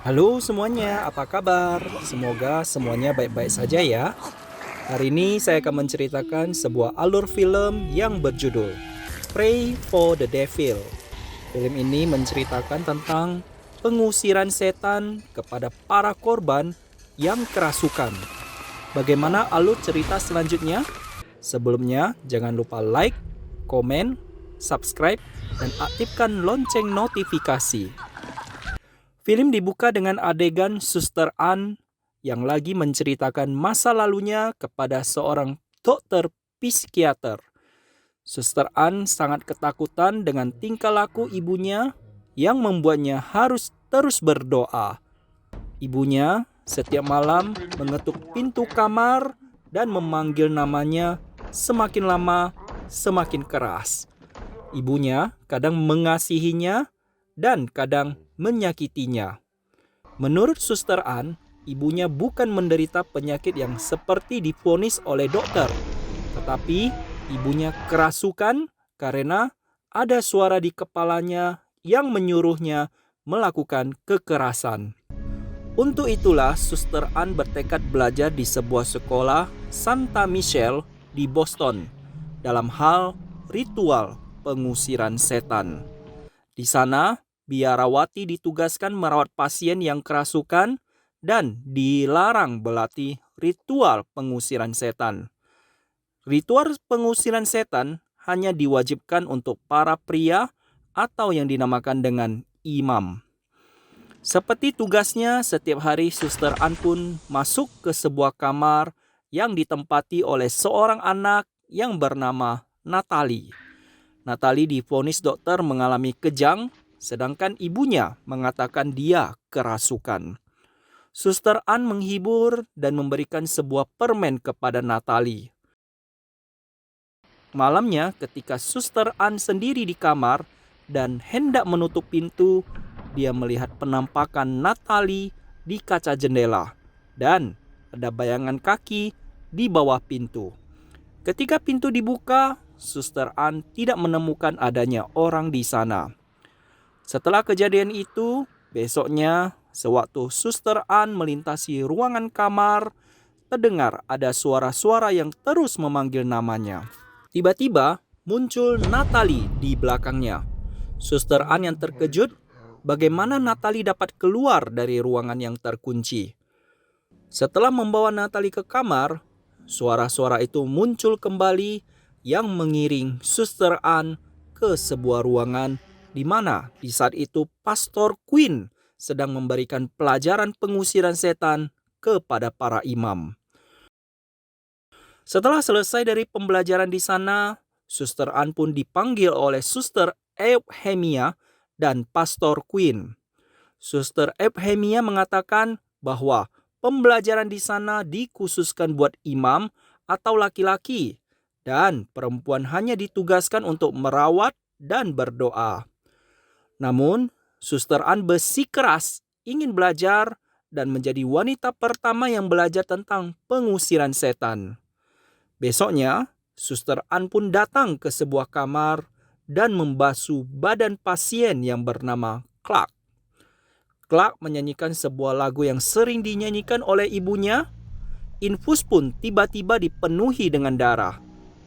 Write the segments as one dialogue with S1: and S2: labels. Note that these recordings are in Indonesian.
S1: Halo semuanya, apa kabar? Semoga semuanya baik-baik saja ya. Hari ini saya akan menceritakan sebuah alur film yang berjudul Pray for the Devil. Film ini menceritakan tentang pengusiran setan kepada para korban yang kerasukan. Bagaimana alur cerita selanjutnya? Sebelumnya, jangan lupa like, komen, subscribe, dan aktifkan lonceng notifikasi. Film dibuka dengan adegan Suster Ann yang lagi menceritakan masa lalunya kepada seorang dokter psikiater. Suster Ann sangat ketakutan dengan tingkah laku ibunya yang membuatnya harus terus berdoa. Ibunya setiap malam mengetuk pintu kamar dan memanggil namanya semakin lama semakin keras. Ibunya kadang mengasihinya dan kadang menyakitinya. Menurut Suster Ann, ibunya bukan menderita penyakit yang seperti divonis oleh dokter, tetapi ibunya kerasukan karena ada suara di kepalanya yang menyuruhnya melakukan kekerasan. Untuk itulah Suster Ann bertekad belajar di sebuah sekolah Santa Michelle di Boston dalam hal ritual pengusiran setan. Di sana, biarawati ditugaskan merawat pasien yang kerasukan dan dilarang berlatih ritual pengusiran setan. Ritual pengusiran setan hanya diwajibkan untuk para pria atau yang dinamakan dengan imam. Seperti tugasnya, setiap hari Suster Ann pun masuk ke sebuah kamar yang ditempati oleh seorang anak yang bernama Natalie. Natalie divonis dokter mengalami kejang, sedangkan ibunya mengatakan dia kerasukan. Suster Ann menghibur dan memberikan sebuah permen kepada Natalie. Malamnya ketika Suster Ann sendiri di kamar dan hendak menutup pintu, dia melihat penampakan Natalie di kaca jendela dan ada bayangan kaki di bawah pintu. Ketika pintu dibuka, Suster Ann tidak menemukan adanya orang di sana. Setelah kejadian itu, besoknya sewaktu Suster Ann melintasi ruangan kamar, terdengar ada suara-suara yang terus memanggil namanya. Tiba-tiba muncul Natalie di belakangnya. Suster Ann yang terkejut, bagaimana Natalie dapat keluar dari ruangan yang terkunci. Setelah membawa Natalie ke kamar, suara-suara itu muncul kembali yang mengiring Suster Ann ke sebuah ruangan di mana di saat itu Pastor Quinn sedang memberikan pelajaran pengusiran setan kepada para imam. Setelah selesai dari pembelajaran di sana, Suster Ann pun dipanggil oleh Suster Euphemia dan Pastor Quinn. Suster Euphemia mengatakan bahwa pembelajaran di sana dikhususkan buat imam atau laki-laki, dan perempuan hanya ditugaskan untuk merawat dan berdoa. Namun, Suster Ann bersikeras ingin belajar dan menjadi wanita pertama yang belajar tentang pengusiran setan. Besoknya, Suster Ann pun datang ke sebuah kamar dan membasuh badan pasien yang bernama Clark. Clark menyanyikan sebuah lagu yang sering dinyanyikan oleh ibunya. Infus pun tiba-tiba dipenuhi dengan darah.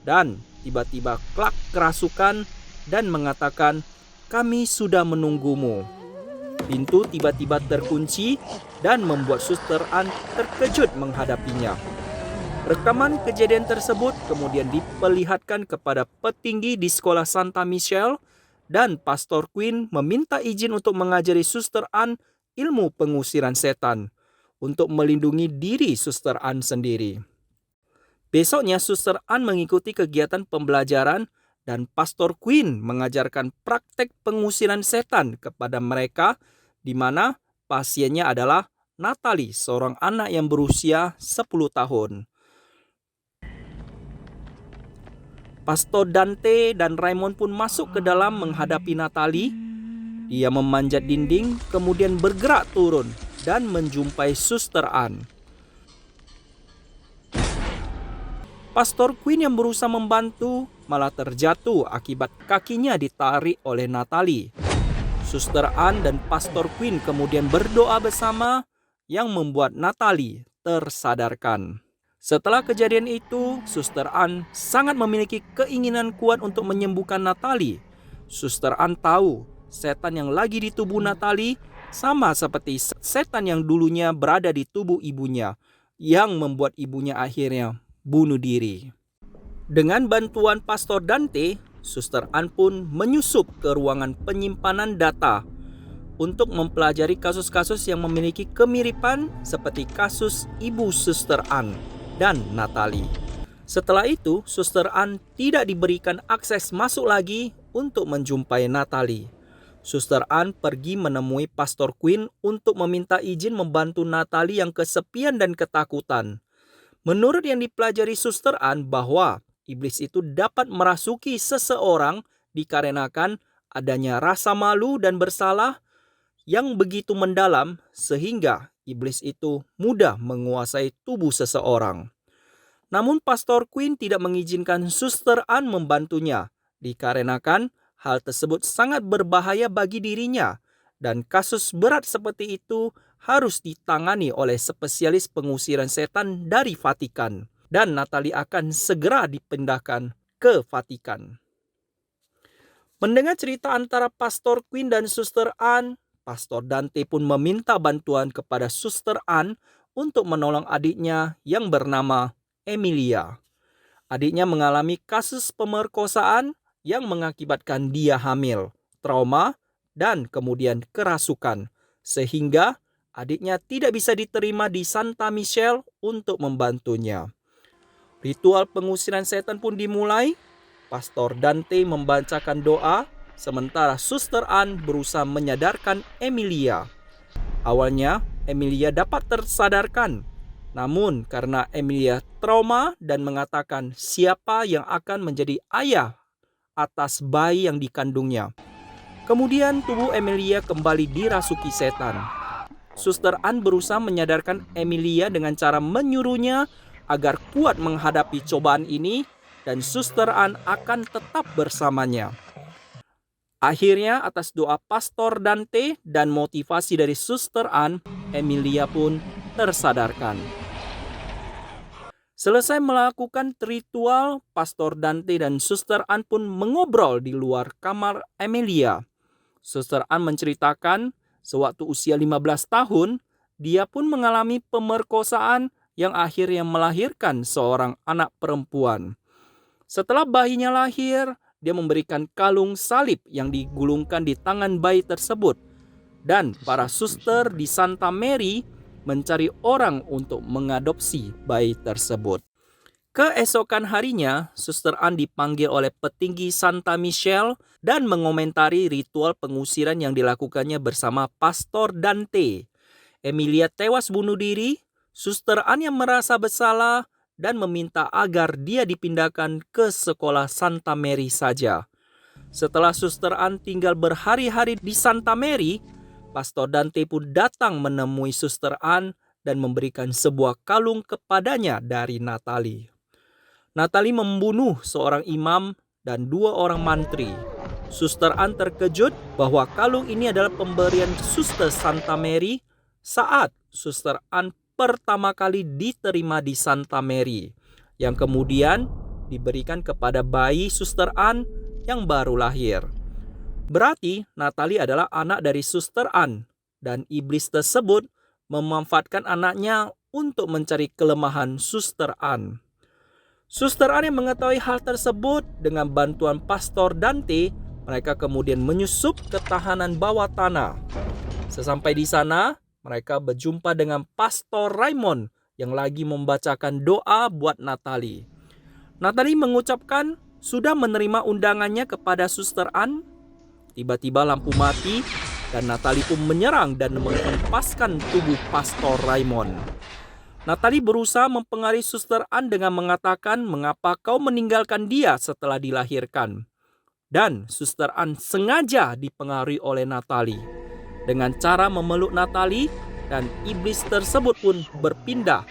S1: Dan tiba-tiba Clark kerasukan dan mengatakan, "Kami sudah menunggumu." Pintu tiba-tiba terkunci dan membuat Suster Ann terkejut menghadapinya. Rekaman kejadian tersebut kemudian diperlihatkan kepada petinggi di sekolah Santa Michelle dan Pastor Quinn meminta izin untuk mengajari Suster Ann ilmu pengusiran setan untuk melindungi diri Suster Ann sendiri. Besoknya Suster Ann mengikuti kegiatan pembelajaran dan Pastor Quinn mengajarkan praktek pengusiran setan kepada mereka di mana pasiennya adalah Natalie, seorang anak yang berusia 10 tahun. Pastor Dante dan Raymond pun masuk ke dalam menghadapi Natalie. Dia memanjat dinding, kemudian bergerak turun dan menjumpai Suster Ann. Pastor Quinn yang berusaha membantu malah terjatuh akibat kakinya ditarik oleh Natalie. Suster Ann dan Pastor Quinn kemudian berdoa bersama yang membuat Natalie tersadarkan. Setelah kejadian itu, Suster Ann sangat memiliki keinginan kuat untuk menyembuhkan Natalie. Suster Ann tahu setan yang lagi di tubuh Natalie sama seperti setan yang dulunya berada di tubuh ibunya, yang membuat ibunya akhirnya bunuh diri. Dengan bantuan Pastor Dante, Suster Ann pun menyusup ke ruangan penyimpanan data untuk mempelajari kasus-kasus yang memiliki kemiripan seperti kasus ibu Suster Ann dan Natalie. Setelah itu, Suster Ann tidak diberikan akses masuk lagi untuk menjumpai Natalie. Suster Ann pergi menemui Pastor Quinn untuk meminta izin membantu Natalie yang kesepian dan ketakutan. Menurut yang dipelajari Suster Ann bahwa iblis itu dapat merasuki seseorang dikarenakan adanya rasa malu dan bersalah yang begitu mendalam sehingga iblis itu mudah menguasai tubuh seseorang. Namun Pastor Quinn tidak mengizinkan Suster Ann membantunya dikarenakan hal tersebut sangat berbahaya bagi dirinya dan kasus berat seperti itu harus ditangani oleh spesialis pengusiran setan dari Vatikan. Dan Natalie akan segera dipindahkan ke Vatikan. Mendengar cerita antara Pastor Quinn dan Suster Ann, Pastor Dante pun meminta bantuan kepada Suster Ann untuk menolong adiknya yang bernama Emilia. Adiknya mengalami kasus pemerkosaan yang mengakibatkan dia hamil, trauma, dan kemudian kerasukan, sehingga adiknya tidak bisa diterima di Santa Michelle untuk membantunya. Ritual pengusiran setan pun dimulai. Pastor Dante membacakan doa, sementara Suster Ann berusaha menyadarkan Emilia. Awalnya, Emilia dapat tersadarkan. Namun, karena Emilia trauma dan mengatakan siapa yang akan menjadi ayah atas bayi yang dikandungnya. Kemudian tubuh Emilia kembali dirasuki setan. Suster Ann berusaha menyadarkan Emilia dengan cara menyuruhnya agar kuat menghadapi cobaan ini dan Suster Ann akan tetap bersamanya. Akhirnya atas doa Pastor Dante dan motivasi dari Suster Ann, Emilia pun tersadarkan. Selesai melakukan ritual, Pastor Dante dan Suster Ann pun mengobrol di luar kamar Emilia. Suster Ann menceritakan sewaktu usia 15 tahun, dia pun mengalami pemerkosaan yang akhirnya melahirkan seorang anak perempuan. Setelah bayinya lahir, dia memberikan kalung salib yang digulungkan di tangan bayi tersebut. Dan para suster di Santa Mary mencari orang untuk mengadopsi bayi tersebut. Keesokan harinya, Suster Ann dipanggil oleh petinggi Santa Michelle dan mengomentari ritual pengusiran yang dilakukannya bersama Pastor Dante. Emilia tewas bunuh diri. Suster Ann yang merasa bersalah dan meminta agar dia dipindahkan ke sekolah Santa Mary saja. Setelah Suster Ann tinggal berhari-hari di Santa Mary, Pastor Dante pun datang menemui Suster Ann dan memberikan sebuah kalung kepadanya dari Natalie. Natalie membunuh seorang imam dan 2 orang mantri. Suster Ann terkejut bahwa kalung ini adalah pemberian Suster Santa Mary saat Suster Ann pertama kali diterima di Santa Mary, yang kemudian diberikan kepada bayi Suster Ann yang baru lahir. Berarti Natalie adalah anak dari Suster Ann, dan iblis tersebut memanfaatkan anaknya untuk mencari kelemahan Suster Ann. Suster Ann yang mengetahui hal tersebut, dengan bantuan Pastor Dante, mereka kemudian menyusup ke tahanan bawah tanah. Sesampai di sana, mereka berjumpa dengan Pastor Raymond yang lagi membacakan doa buat Natalie. Natalie mengucapkan sudah menerima undangannya kepada Suster Ann. Tiba-tiba lampu mati dan Natalie pun menyerang dan menghempaskan tubuh Pastor Raymond. Natalie berusaha mempengaruhi Suster Ann dengan mengatakan mengapa kau meninggalkan dia setelah dilahirkan. Dan Suster Ann sengaja dipengaruhi oleh Natalie dengan cara memeluk Natalie, dan iblis tersebut pun berpindah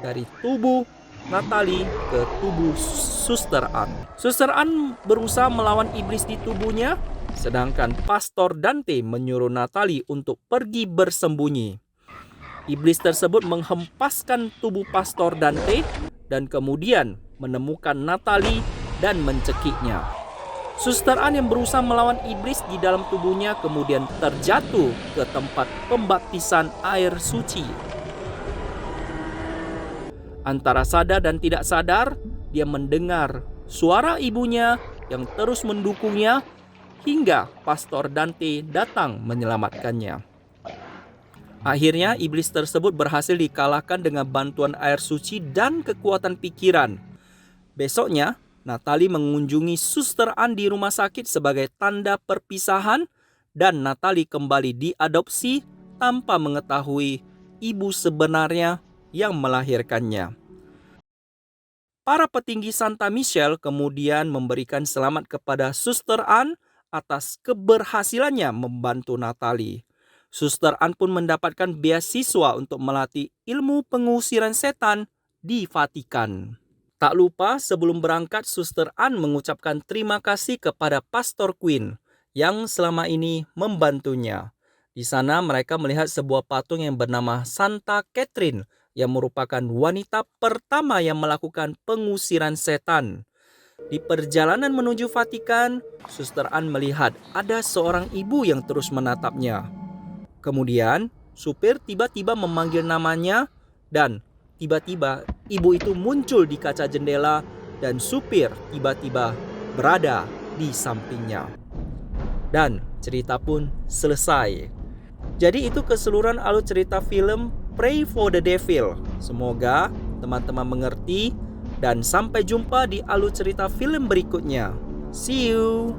S1: dari tubuh Natalie ke tubuh Suster Ann. Suster Ann berusaha melawan iblis di tubuhnya Sedangkan Pastor Dante menyuruh Natalie untuk pergi bersembunyi. Iblis tersebut menghempaskan tubuh Pastor Dante dan kemudian menemukan Natalie dan mencekiknya. Suster Anne yang berusaha melawan iblis di dalam tubuhnya kemudian terjatuh ke tempat pembaptisan air suci. Antara sadar dan tidak sadar, dia mendengar suara ibunya yang terus mendukungnya hingga Pastor Dante datang menyelamatkannya. Akhirnya iblis tersebut berhasil dikalahkan dengan bantuan air suci dan kekuatan pikiran. Besoknya, Natalie mengunjungi Suster Anne di rumah sakit sebagai tanda perpisahan dan Natalie kembali diadopsi tanpa mengetahui ibu sebenarnya yang melahirkannya. Para petinggi Santa Michelle kemudian memberikan selamat kepada Suster Anne atas keberhasilannya membantu Natalie. Suster Anne pun mendapatkan beasiswa untuk melatih ilmu pengusiran setan di Vatikan. Tak lupa sebelum berangkat Suster Anne mengucapkan terima kasih kepada Pastor Quinn yang selama ini membantunya. Di sana mereka melihat sebuah patung yang bernama Santa Catherine yang merupakan wanita pertama yang melakukan pengusiran setan. Di perjalanan menuju Vatikan, Suster Anne melihat ada seorang ibu yang terus menatapnya. Kemudian, supir tiba-tiba memanggil namanya dan tiba-tiba ibu itu muncul di kaca jendela dan supir tiba-tiba berada di sampingnya. Dan cerita pun selesai. Jadi itu keseluruhan alur cerita film Pray for the Devil. Semoga teman-teman mengerti dan sampai jumpa di alur cerita film berikutnya. See you!